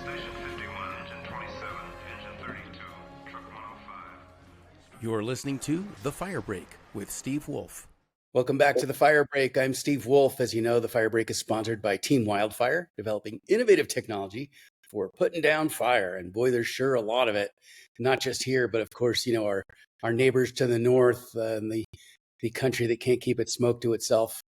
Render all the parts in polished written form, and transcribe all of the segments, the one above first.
Station 51, engine 27, engine 32, truck 105. You're listening to The Fire Break with Steve Wolf. Welcome back to The Fire Break. I'm Steve Wolf. As you know, The Fire Break is sponsored by Team Wildfire, developing innovative technology for putting down fire. And boy, there's sure a lot of it, not just here, but of course, you know, our neighbors to the north and the country that can't keep its smoke to itself.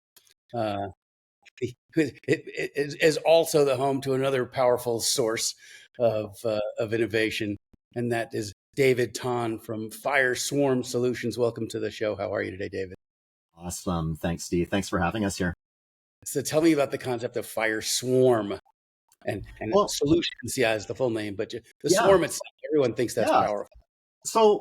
It is also the home to another powerful source of innovation, and that is David Thanh from Fire Swarm Solutions. Welcome to the show. How are you today, David? Awesome. Thanks, Steve. Thanks for having us here. So tell me about the concept of Fire Swarm and Solutions. Yeah, is the full name, but the swarm itself, everyone thinks that's powerful. So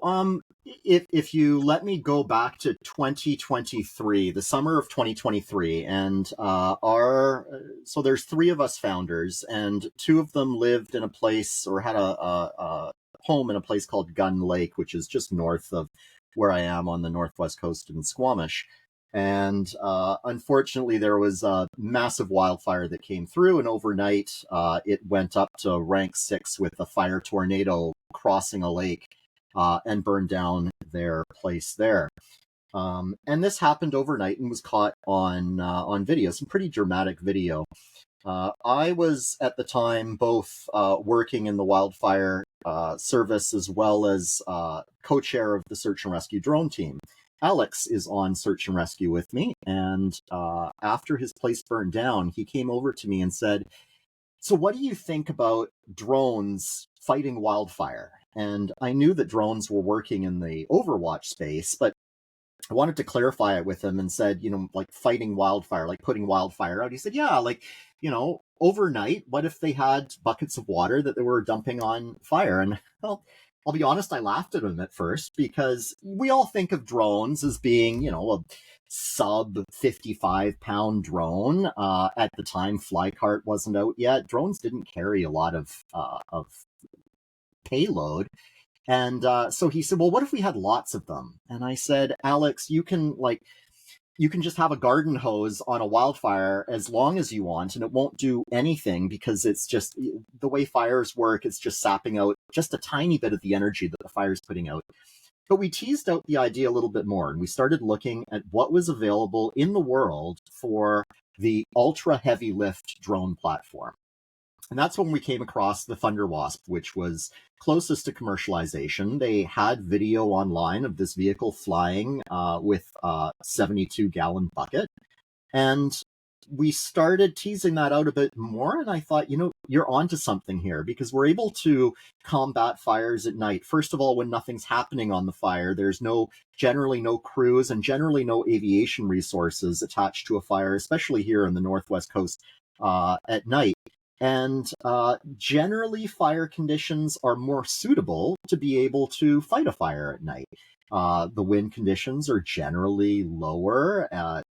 if you let me go back to 2023, the summer of 2023, and so there's three of us founders, and two of them lived in a place or had a home in a place called Gun Lake, which is just north of where I am on the northwest coast in Squamish. And unfortunately, there was a massive wildfire that came through, and overnight it went up to rank 6 with a fire tornado crossing a lake and burned down their place there. And this happened overnight and was caught on video, some pretty dramatic video. I was at the time both working in the wildfire service as well as co-chair of the search and rescue drone team. Alex is on search and rescue with me, and after his place burned down, he came over to me and said, "So what do you think about drones fighting wildfire?" And I knew that drones were working in the Overwatch space, but I wanted to clarify it with him and said, like fighting wildfire, like putting wildfire out. He said, yeah, like, overnight, what if they had buckets of water that they were dumping on fire? And well, I'll be honest, I laughed at him at first because we all think of drones as being, a sub 55-pound drone. At the time, Flycart wasn't out yet. Drones didn't carry a lot of payload. And so he said, well, what if we had lots of them? And I said, Alex, you can just have a garden hose on a wildfire as long as you want, and it won't do anything because it's just the way fires work. It's just sapping out just a tiny bit of the energy that the fire's putting out. But we teased out the idea a little bit more, and we started looking at what was available in the world for the ultra heavy lift drone platform. And that's when we came across the Thunder Wasp, which was closest to commercialization. They had video online of this vehicle flying with a 72-gallon bucket. And we started teasing that out a bit more. And I thought, you're onto something here, because we're able to combat fires at night. First of all, when nothing's happening on the fire, there's generally no crews and generally no aviation resources attached to a fire, especially here on the northwest coast at night. And generally, fire conditions are more suitable to be able to fight a fire at night. The wind conditions are generally lower.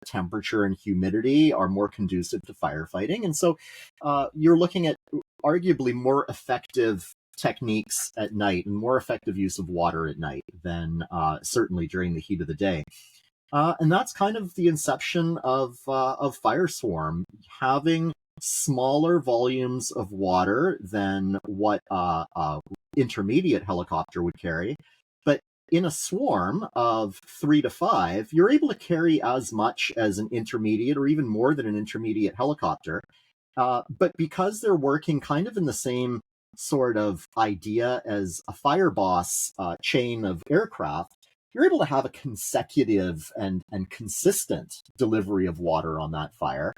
Temperature and humidity are more conducive to firefighting. And so you're looking at arguably more effective techniques at night and more effective use of water at night than certainly during the heat of the day. And that's kind of the inception of Fireswarm, having smaller volumes of water than what intermediate helicopter would carry. But in a swarm of 3 to 5, you're able to carry as much as an intermediate or even more than an intermediate helicopter. But because they're working kind of in the same sort of idea as a Fireboss chain of aircraft, you're able to have a consecutive and consistent delivery of water on that fire.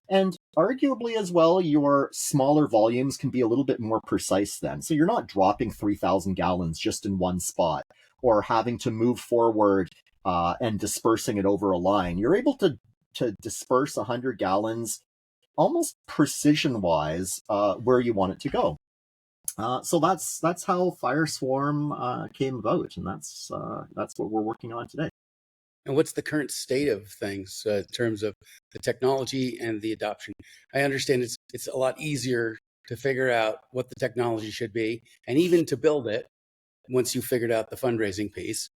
And arguably as well, your smaller volumes can be a little bit more precise then. So you're not dropping 3,000 gallons just in one spot or having to move forward and dispersing it over a line. You're able to disperse 100 gallons almost precision-wise where you want it to go. So that's how Fireswarm came about, and that's what we're working on today. And what's the current state of things in terms of the technology and the adoption? I understand it's a lot easier to figure out what the technology should be, and even to build it once you've figured out the fundraising piece,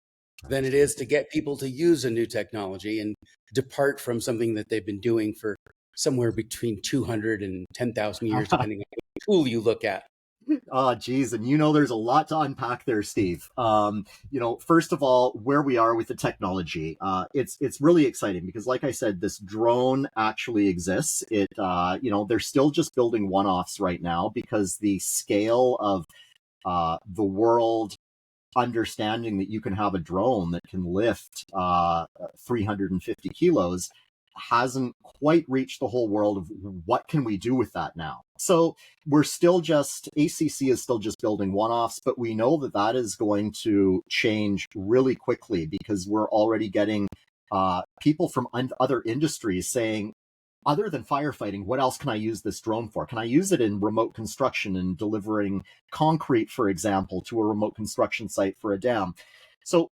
than it is to get people to use a new technology and depart from something that they've been doing for somewhere between 200 and 10,000 years, depending on the tool you look at. Oh, geez. And there's a lot to unpack there, Steve. First of all, where we are with the technology, it's really exciting because, like I said, this drone actually exists. They're still just building one-offs right now because the scale of the world understanding that you can have a drone that can lift 350 kilos hasn't quite reached the whole world of what can we do with that now. So we're still just, ACC is still just building one-offs, but we know that that is going to change really quickly because we're already getting people from other industries saying, other than firefighting, what else can I use this drone for? Can I use it in remote construction and delivering concrete, for example, to a remote construction site for a dam? So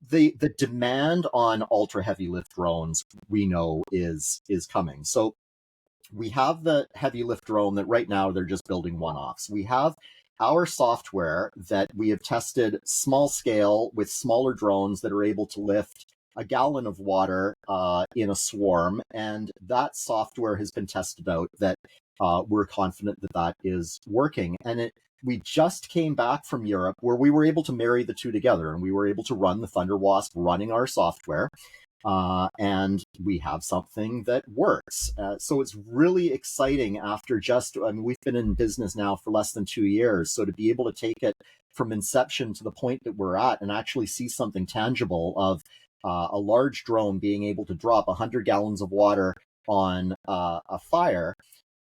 the demand on ultra heavy lift drones we know is coming. So we have the heavy lift drone that right now they're just building one-offs. We have our software that we have tested small scale with smaller drones that are able to lift a gallon of water in a swarm, and that software has been tested out that we're confident that that is working. And we just came back from Europe where we were able to marry the two together, and we were able to run the Thunder Wasp running our software, and we have something that works. So it's really exciting after we've been in business now for less than 2 years. So to be able to take it from inception to the point that we're at and actually see something tangible of a large drone being able to drop 100 gallons of water on a fire,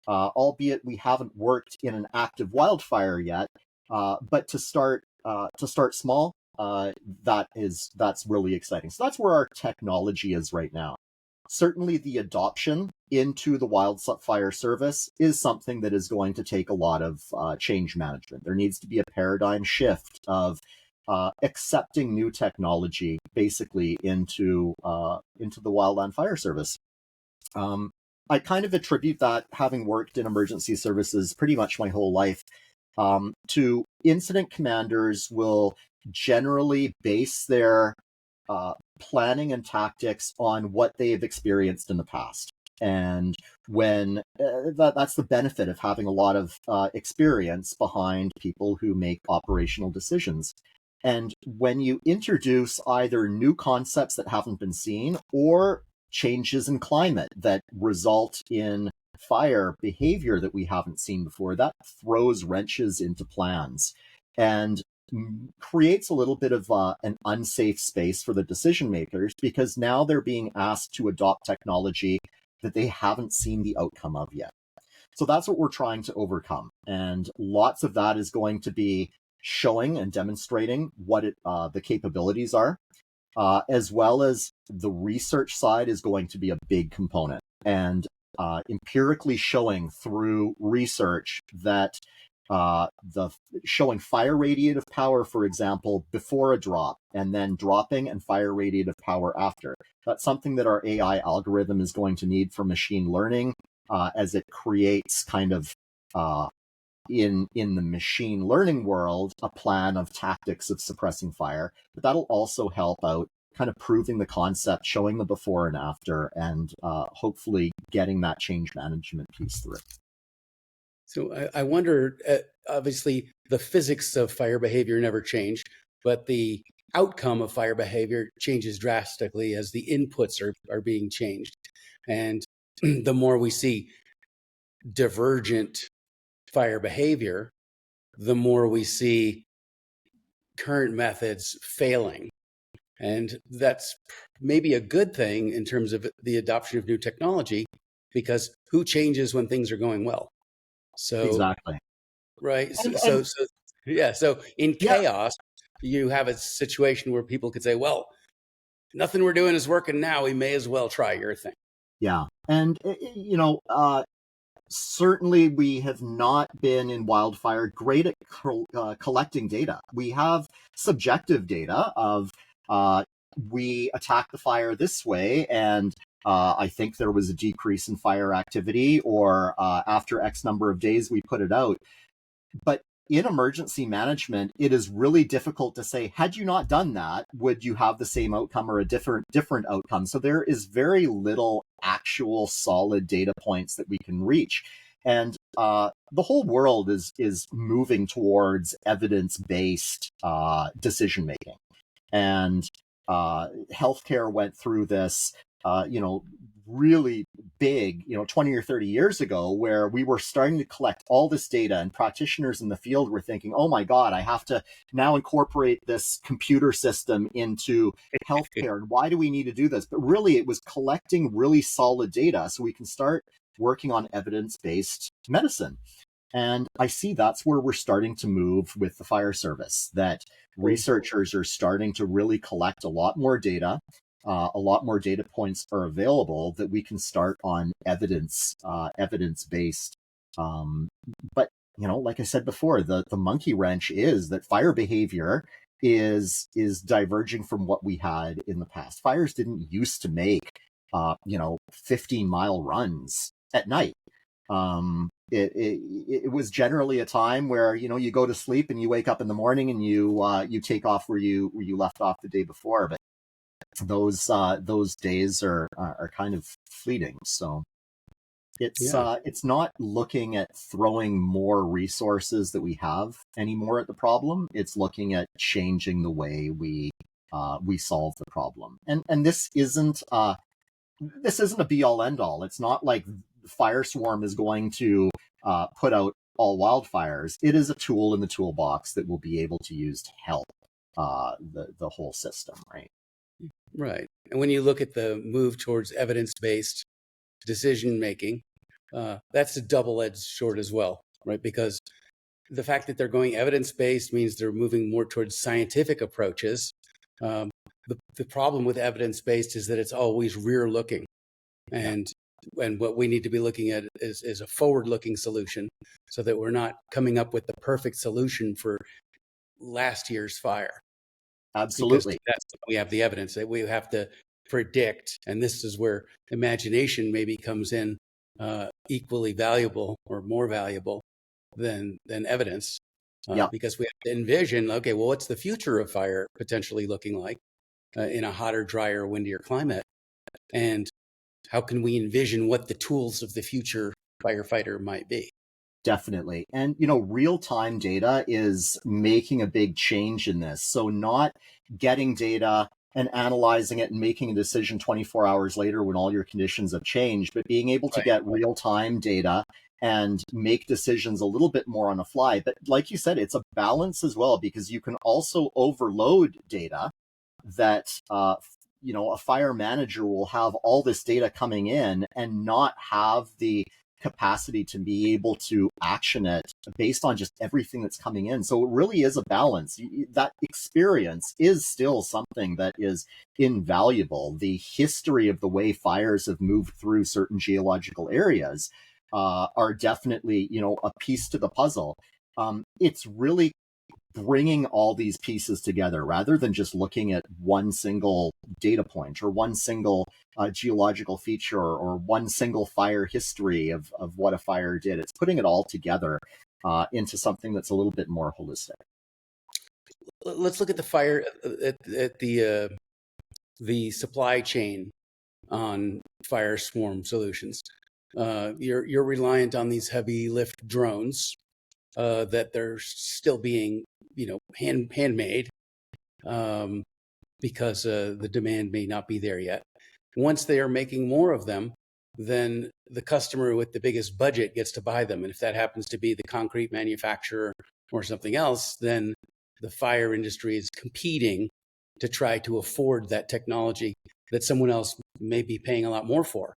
albeit we haven't worked in an active wildfire yet, but to start small, that's really exciting. So that's where our technology is right now. Certainly the adoption into the wildfire service is something that is going to take a lot of change management. There needs to be a paradigm shift of accepting new technology basically into the wildland fire service. I kind of attribute that, having worked in emergency services pretty much my whole life, to incident commanders will generally base their planning and tactics on what they've experienced in the past. And when that's the benefit of having a lot of experience behind people who make operational decisions. And when you introduce either new concepts that haven't been seen or changes in climate that result in fire behavior that we haven't seen before, that throws wrenches into plans and creates a little bit of an unsafe space for the decision makers, because now they're being asked to adopt technology that they haven't seen the outcome of yet. So that's what we're trying to overcome. And lots of that is going to be showing and demonstrating what the capabilities are, as well as the research side is going to be a big component, and empirically showing through research that showing fire radiative power, for example, before a drop, and then dropping and fire radiative power after. That's something that our AI algorithm is going to need for machine learning, as it creates kind of in the machine learning world a plan of tactics of suppressing fire. But that'll also help out kind of proving the concept, showing the before and after, and hopefully getting that change management piece through. So I wonder, obviously the physics of fire behavior never change, but the outcome of fire behavior changes drastically as the inputs are being changed. And the more we see divergent fire behavior, the more we see current methods failing. And that's maybe a good thing in terms of the adoption of new technology, because who changes when things are going well? So Exactly. Right. So in chaos, you have a situation where people could say, well, nothing we're doing is working now. We may as well try your thing. Yeah. And, certainly we have not been in wildfire great at collecting data. We have subjective data of we attacked the fire this way, and I think there was a decrease in fire activity, or after X number of days we put it out. But in emergency management, it is really difficult to say, had you not done that, would you have the same outcome or a different outcome? So there is very little actual solid data points that we can reach. And the whole world is moving towards evidence-based decision making. And healthcare went through this, really big, 20 or 30 years ago, where we were starting to collect all this data, and practitioners in the field were thinking, oh my God, I have to now incorporate this computer system into healthcare. And why do we need to do this? But really, it was collecting really solid data so we can start working on evidence-based medicine. And I see that's where we're starting to move with the fire service, that researchers are starting to really collect a lot more data. A lot more data points are available that we can start on evidence-based. But, like I said before, the monkey wrench is that fire behavior is diverging from what we had in the past. Fires didn't used to make, 15-mile runs at night. It was generally a time where, you go to sleep and you wake up in the morning and you take off where you left off the day before. But those days are kind of fleeting. So it's not looking at throwing more resources that we have anymore at the problem. It's looking at changing the way we solve the problem. And this isn't a be all end all. It's not like Fireswarm is going to put out all wildfires. It is a tool in the toolbox that we'll be able to use to help the whole system, right? Right. And when you look at the move towards evidence-based decision making, that's a double-edged sword as well, right? Because the fact that they're going evidence-based means they're moving more towards scientific approaches. The problem with evidence-based is that it's always rear-looking. And what we need to be looking at is a forward-looking solution, so that we're not coming up with the perfect solution for last year's fire. Absolutely. Because that's we have the evidence that we have to predict, and this is where imagination maybe comes in equally valuable or more valuable than evidence, because we have to envision, okay, well, what's the future of fire potentially looking like in a hotter, drier, windier climate, and how can we envision what the tools of the future firefighter might be? Definitely. And, real-time data is making a big change in this. So not getting data and analyzing it and making a decision 24 hours later when all your conditions have changed, but being able to get real-time data and make decisions a little bit more on the fly. But like you said, it's a balance as well, because you can also overload data that, a fire manager will have all this data coming in and not have the capacity to be able to action it based on just everything that's coming in. So it really is a balance. That experience is still something that is invaluable. The history of the way fires have moved through certain geological areas are definitely, a piece to the puzzle. It's really bringing all these pieces together rather than just looking at one single data point or one single geological feature or one single fire history of what a fire did. It's putting it all together into something that's a little bit more holistic. Let's look at the fire at the supply chain on fire swarm solutions. You're reliant on these heavy lift drones that they're still being handmade because the demand may not be there yet. Once they are making more of them, then the customer with the biggest budget gets to buy them. And if that happens to be the concrete manufacturer or something else, then the fire industry is competing to try to afford that technology that someone else may be paying a lot more for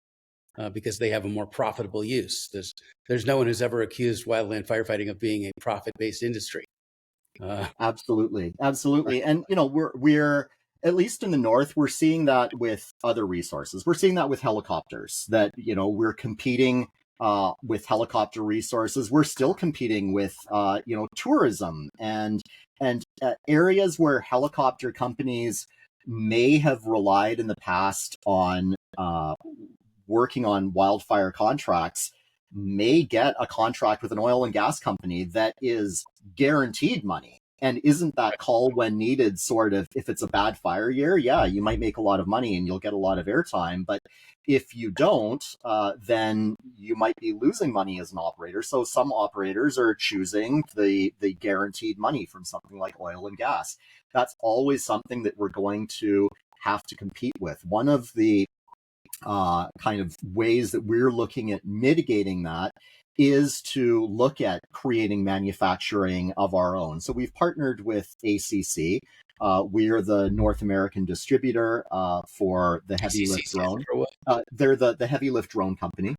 because they have a more profitable use. There's no one who's ever accused wildland firefighting of being a profit-based industry. Absolutely. And, we're at least in the North, we're seeing that with other resources. We're seeing that with helicopters, that, we're competing with helicopter resources. We're still competing with, tourism and areas where helicopter companies may have relied in the past on working on wildfire contracts, may get a contract with an oil and gas company that is guaranteed money. And isn't that call when needed sort of, if it's a bad fire year, yeah, you might make a lot of money and you'll get a lot of airtime. But if you don't, then you might be losing money as an operator. So some operators are choosing the guaranteed money from something like oil and gas. That's always something that we're going to have to compete with. One of the kind of ways that we're looking at mitigating that is to look at creating manufacturing of our own. So we've partnered with ACC. We're the North American distributor for the heavy lift drone. They're the heavy lift drone company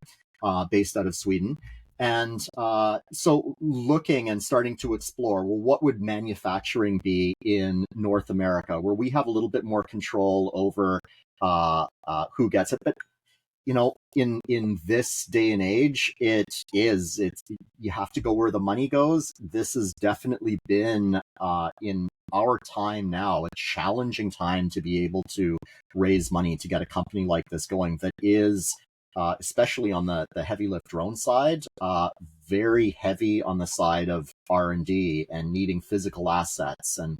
based out of Sweden. And so looking and starting to explore, well, what would manufacturing be in North America, where we have a little bit more control over who gets it. But in this day and age, it's you have to go where the money goes. This has definitely been in our time now a challenging time to be able to raise money to get a company like this going that is especially on the heavy lift drone side, very heavy on the side of R&D and needing physical assets. And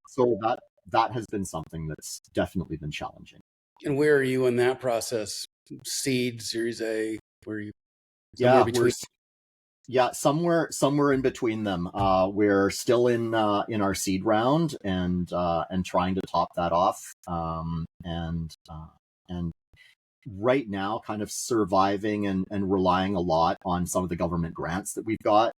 so that has been something that's definitely been challenging. And where are you in that process? Seed, Series A, where are you? Somewhere in between them. We're still in our seed round and trying to top that off. And right now kind of surviving and relying a lot on some of the government grants that we've got,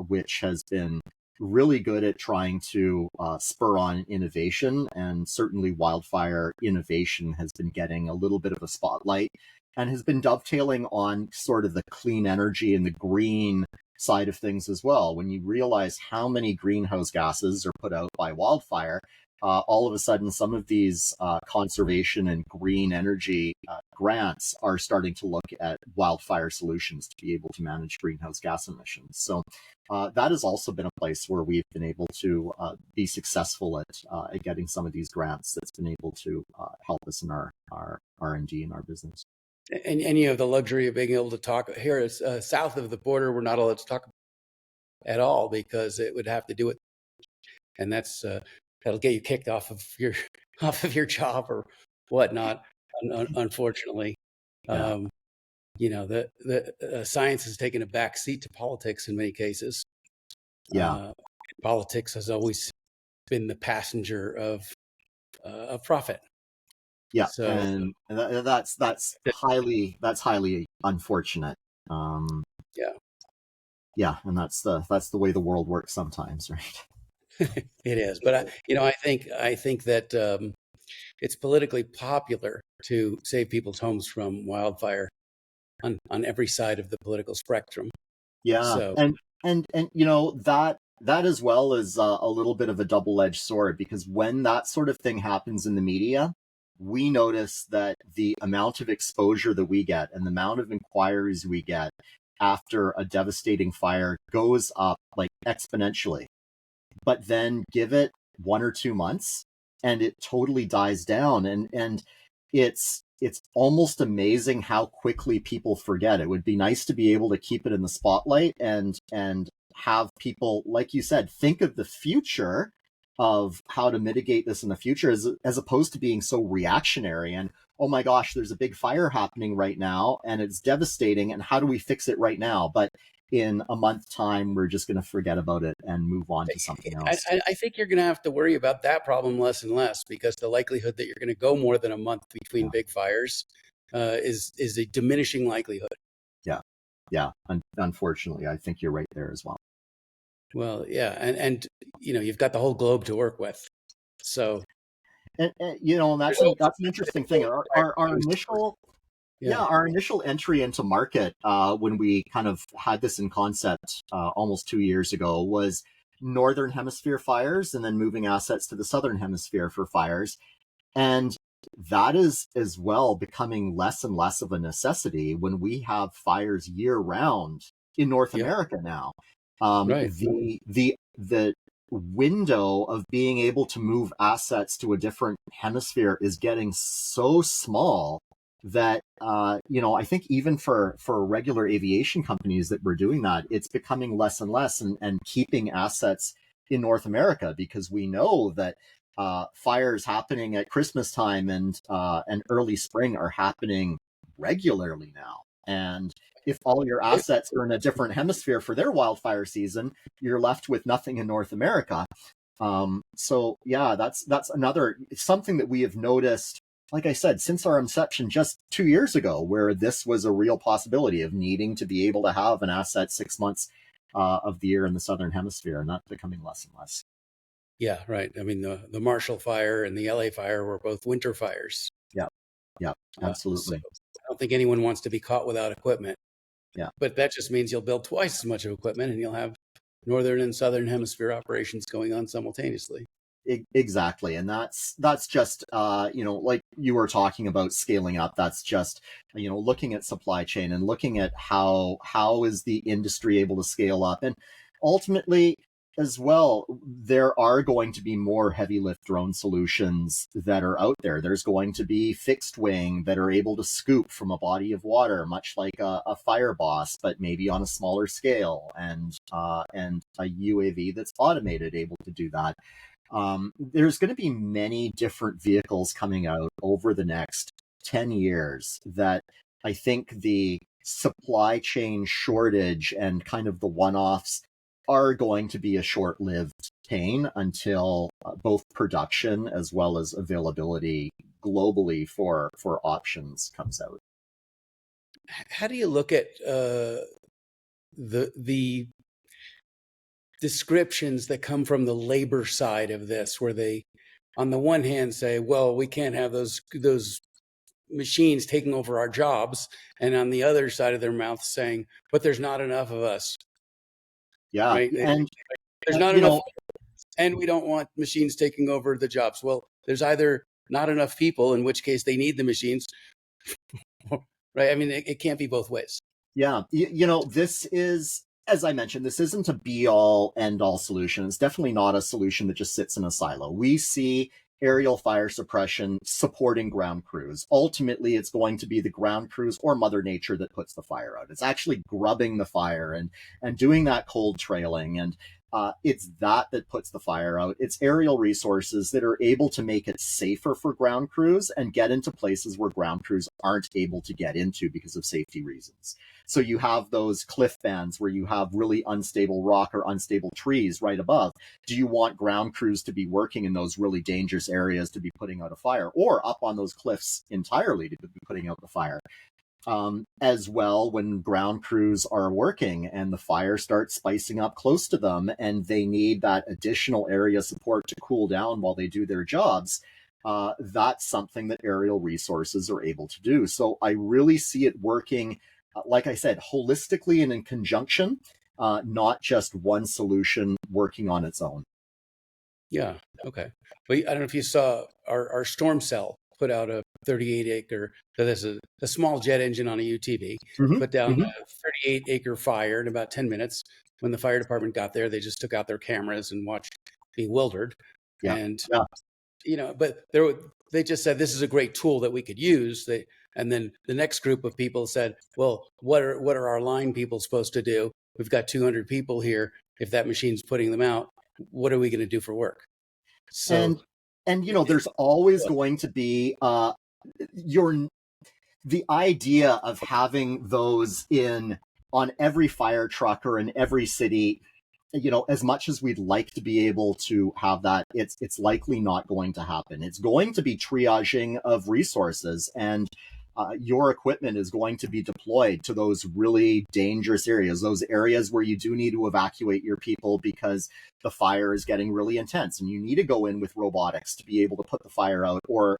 which has been really good at trying to spur on innovation. And certainly Wildfire innovation has been getting a little bit of a spotlight and has been dovetailing on sort of the clean energy and the green side of things as well. When you realize how many greenhouse gases are put out by wildfire, all of a sudden some of these conservation and green energy grants are starting to look at wildfire solutions to be able to manage greenhouse gas emissions. So that has also been a place where we've been able to be successful at getting some of these grants that's been able to help us in our R&D and our business. And you have the luxury of being able to talk here. It's south of the border. We're not allowed to talk at all because it would have to do it, and that's that'll get you kicked off of your job or whatnot. Unfortunately, Yeah. The science has taken a back seat to politics in many cases. Yeah. Politics has always been the passenger of profit. Yeah, So, and that's highly unfortunate. Yeah, and that's the way the world works sometimes, right? It is, but I think that it's politically popular to save people's homes from wildfire on every side of the political spectrum. Yeah, so, and that as well is a little bit of a double-edged sword, because when that sort of thing happens in the media, we notice that the amount of exposure that we get and the amount of inquiries we get after a devastating fire goes up like exponentially. But then give it 1 or 2 months and it totally dies down. And it's almost amazing how quickly people forget. It would be nice to be able to keep it in the spotlight and have people, like you said, think of the future of how to mitigate this in the future, as opposed to being so reactionary and, oh my gosh, there's a big fire happening right now and it's devastating, and how do we fix it right now? But in a month's time, we're just going to forget about it and move on to something else. I think you're going to have to worry about that problem less and less, because the likelihood that you're going to go more than a month between big fires is a diminishing likelihood. Yeah. Unfortunately, I think you're right there as well. Well, yeah, and you've got the whole globe to work with, so and that's an interesting thing. Our initial entry into market when we kind of had this in concept almost 2 years ago was Northern Hemisphere fires, and then moving assets to the Southern Hemisphere for fires, and that is as well becoming less and less of a necessity when we have fires year round in North America now. Right. The window of being able to move assets to a different hemisphere is getting so small that I think even for regular aviation companies that were doing that, it's becoming less and less, and keeping assets in North America, because we know that fires happening at Christmas time and early spring are happening regularly now. And if all your assets are in a different hemisphere for their wildfire season, you're left with nothing in North America. So yeah, that's another something that we have noticed, like I said, since our inception just 2 years ago, where this was a real possibility of needing to be able to have an asset 6 months of the year in the Southern Hemisphere, and that's becoming less and less. Yeah, right. I mean, the Marshall Fire and the LA Fire were both winter fires. Yeah, absolutely. So I don't think anyone wants to be caught without equipment. Yeah. But that just means you'll build twice as much of equipment, and you'll have Northern and Southern Hemisphere operations going on simultaneously. Exactly. And that's just, like you were talking about scaling up, that's just, looking at supply chain and looking at how is the industry able to scale up. And ultimately, as well, there are going to be more heavy lift drone solutions that are out there. There's going to be fixed wing that are able to scoop from a body of water, much like a fire boss, but maybe on a smaller scale, and a UAV that's automated, able to do that. There's going to be many different vehicles coming out over the next 10 years that I think the supply chain shortage and kind of the one-offs are going to be a short-lived pain until both production as well as availability globally for options comes out. How do you look at the descriptions that come from the labor side of this, where they, on the one hand, say, well, we can't have those machines taking over our jobs, and on the other side of their mouth saying, but there's not enough of us. Yeah, right? and there's not enough, and we don't want machines taking over the jobs. Well, there's either not enough people, in which case they need the machines, right? I mean, it can't be both ways. Yeah, this is, as I mentioned, this isn't a be-all, end-all solution. It's definitely not a solution that just sits in a silo. We see aerial fire suppression supporting ground crews. Ultimately, it's going to be the ground crews or Mother Nature that puts the fire out. It's actually grubbing the fire and doing that cold trailing. And it's that puts the fire out. It's aerial resources that are able to make it safer for ground crews and get into places where ground crews aren't able to get into because of safety reasons. So you have those cliff bands where you have really unstable rock or unstable trees right above. Do you want ground crews to be working in those really dangerous areas to be putting out a fire, or up on those cliffs entirely to be putting out the fire? As well, when ground crews are working and the fire starts spicing up close to them and they need that additional area support to cool down while they do their jobs, that's something that aerial resources are able to do. So I really see it working, like I said, holistically and in conjunction, not just one solution working on its own. Yeah, okay. But I don't know if you saw our storm cell put out a 38-acre, so this is a small jet engine on a UTV, put down a 38-acre fire in about 10 minutes. When the fire department got there, they just took out their cameras and watched bewildered. But they just said, this is a great tool that we could use. And then the next group of people said, well, what are our line people supposed to do? We've got 200 people here. If that machine's putting them out, what are we going to do for work? So, and there's always going to be the idea of having those on every fire truck or in every city. As much as we'd like to be able to have that, it's likely not going to happen. It's going to be triaging of resources, and your equipment is going to be deployed to those really dangerous areas, those areas where you do need to evacuate your people because the fire is getting really intense and you need to go in with robotics to be able to put the fire out or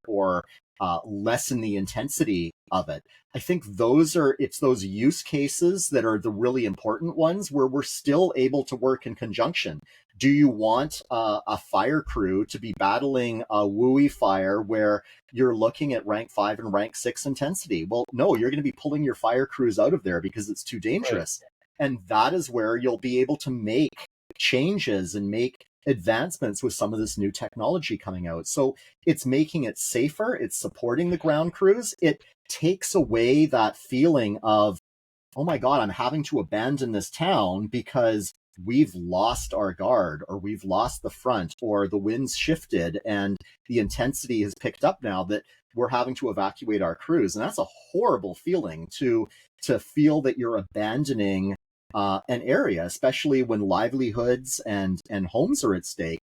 lessen the intensity of it. I think it's those use cases that are the really important ones where we're still able to work in conjunction. Do you want a fire crew to be battling a WUI fire where you're looking at rank 5 and rank 6 intensity? Well, no, you're going to be pulling your fire crews out of there because it's too dangerous. Right. And that is where you'll be able to make changes and make advancements with some of this new technology coming out. So it's making it safer. It's supporting the ground crews. It takes away that feeling of, oh my God, I'm having to abandon this town because we've lost our guard, or we've lost the front, or the wind's shifted and the intensity has picked up now that we're having to evacuate our crews. And that's a horrible feeling to feel that you're abandoning an area, especially when livelihoods and homes are at stake.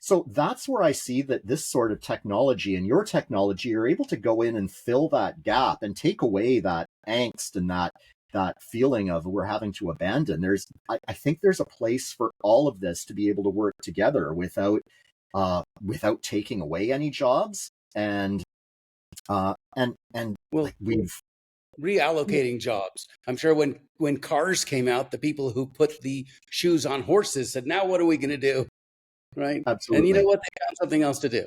So that's where I see that this sort of technology and your technology are able to go in and fill that gap and take away that angst and that feeling of we're having to abandon. I think there's a place for all of this to be able to work together without taking away any jobs. And Well, like we've reallocating jobs. I'm sure when cars came out, the people who put the shoes on horses said, now what are we going to do? Right. absolutely, And you know what? They found something else to do.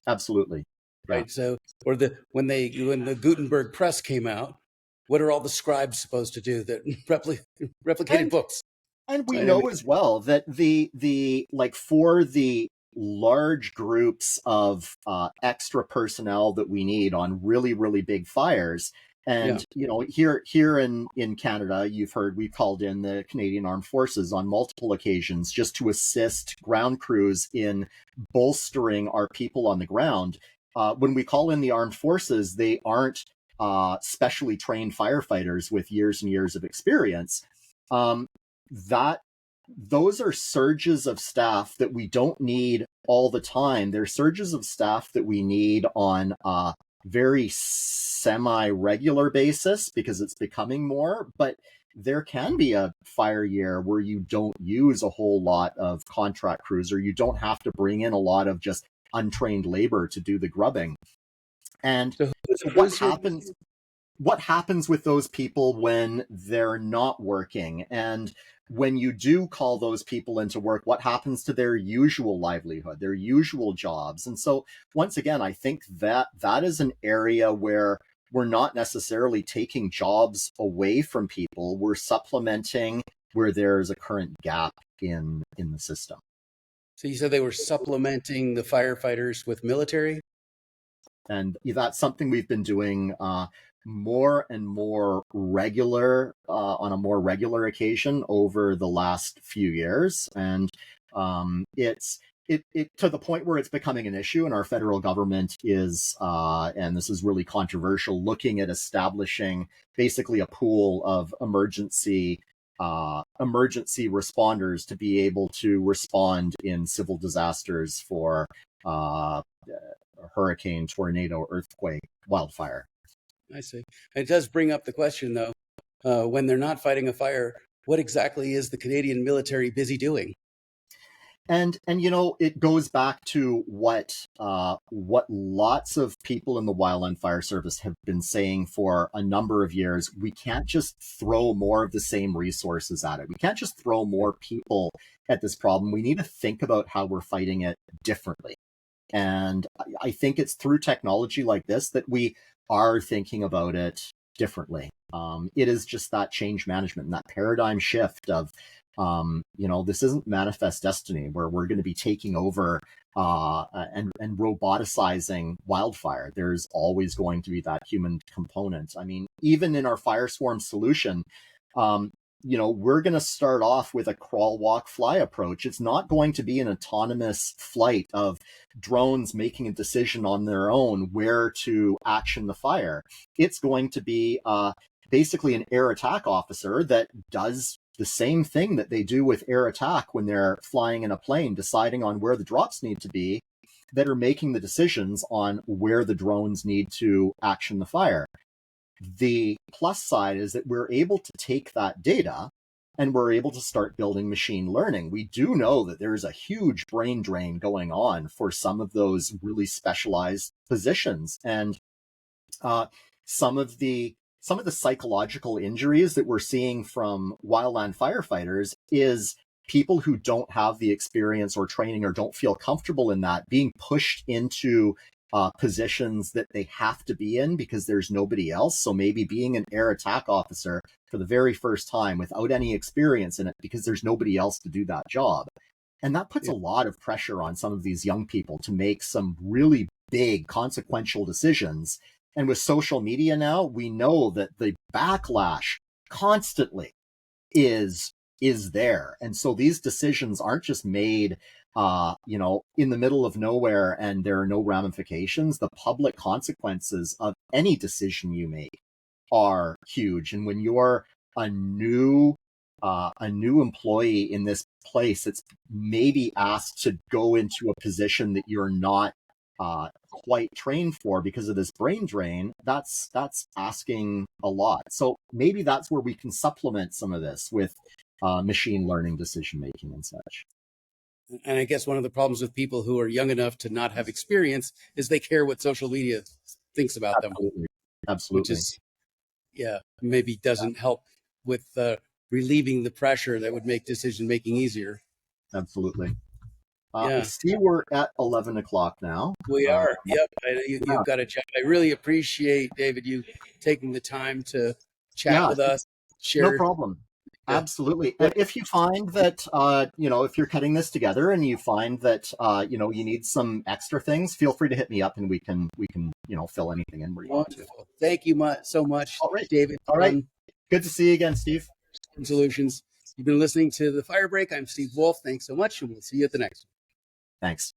absolutely, Right. yeah. So, or when the Gutenberg press came out, what are all the scribes supposed to do that replicated And books? And we Right? I know mean, as well that the like for the large groups of extra personnel that we need on really, really big fires. yeah. And, here in Canada, you've heard we called in the Canadian Armed Forces on multiple occasions just to assist ground crews in bolstering our people on the ground. When we call in the armed forces, they aren't specially trained firefighters with years and years of experience. That those are surges of staff that we don't need all the time. They're surges of staff that we need on a very semi-regular basis because it's becoming more. But there can be a fire year where you don't use a whole lot of contract crews, or you don't have to bring in a lot of just untrained labor to do the grubbing. And So so what happens with those people when they're not working? And when you do call those people into work, what happens to their usual livelihood, their usual jobs? And so once again, I think that is an area where we're not necessarily taking jobs away from people. We're supplementing where there's a current gap in the system. So you said they were supplementing the firefighters with military? And that's something we've been doing more and more regular on a more regular occasion over the last few years. And it's to the point where it's becoming an issue, and our federal government is, and this is really controversial, looking at establishing basically a pool of emergency responders to be able to respond in civil disasters for hurricane, tornado, earthquake, wildfire. I see. It does bring up the question, though, when they're not fighting a fire, what exactly is the Canadian military busy doing? And it goes back to what lots of people in the Wildland Fire Service have been saying for a number of years. We can't just throw more of the same resources at it. We can't just throw more people at this problem. We need to think about how we're fighting it differently. And I think it's through technology like this that we are thinking about it differently. It is just that change management and that paradigm shift of, this isn't manifest destiny where we're going to be taking over and roboticizing wildfire. There's always going to be that human component. I mean, even in our Fireswarm solution, we're going to start off with a crawl, walk, fly approach. It's not going to be an autonomous flight of drones making a decision on their own where to action the fire. It's going to be basically an air attack officer that does the same thing that they do with air attack when they're flying in a plane, deciding on where the drops need to be, that are making the decisions on where the drones need to action the fire. The plus side is that we're able to take that data and we're able to start building machine learning. We do know that there is a huge brain drain going on for some of those really specialized positions. And some of the psychological injuries that we're seeing from wildland firefighters is people who don't have the experience or training or don't feel comfortable in that being pushed into positions that they have to be in because there's nobody else. So maybe being an air attack officer for the very first time without any experience in it because there's nobody else to do that job. And that puts a lot of pressure on some of these young people to make some really big consequential decisions. And with social media now, we know that the backlash constantly is is there. And so these decisions aren't just made, in the middle of nowhere and there are no ramifications. The public consequences of any decision you make are huge. And when you're a new employee in this place, it's maybe asked to go into a position that you're not quite trained for because of this brain drain. That's asking a lot. So maybe that's where we can supplement some of this with machine learning decision making and such. And I guess one of the problems with people who are young enough to not have experience is they care what social media thinks about them. Absolutely. Which is, maybe doesn't help with relieving the pressure that would make decision making easier. Absolutely. I see we're at 11 o'clock now. We are. Yep. You've got to chat. I really appreciate, David, you taking the time to chat with us. Share. No problem. Absolutely. And if you find that, if you're cutting this together and you find that, you need some extra things, feel free to hit me up and we can, fill anything in where you want to. Thank you so much, All right, David. All right. Good to see you again, Steve. Solutions. You've been listening to The Fire Break. I'm Steve Wolf. Thanks so much, and we'll see you at the next one. Thanks.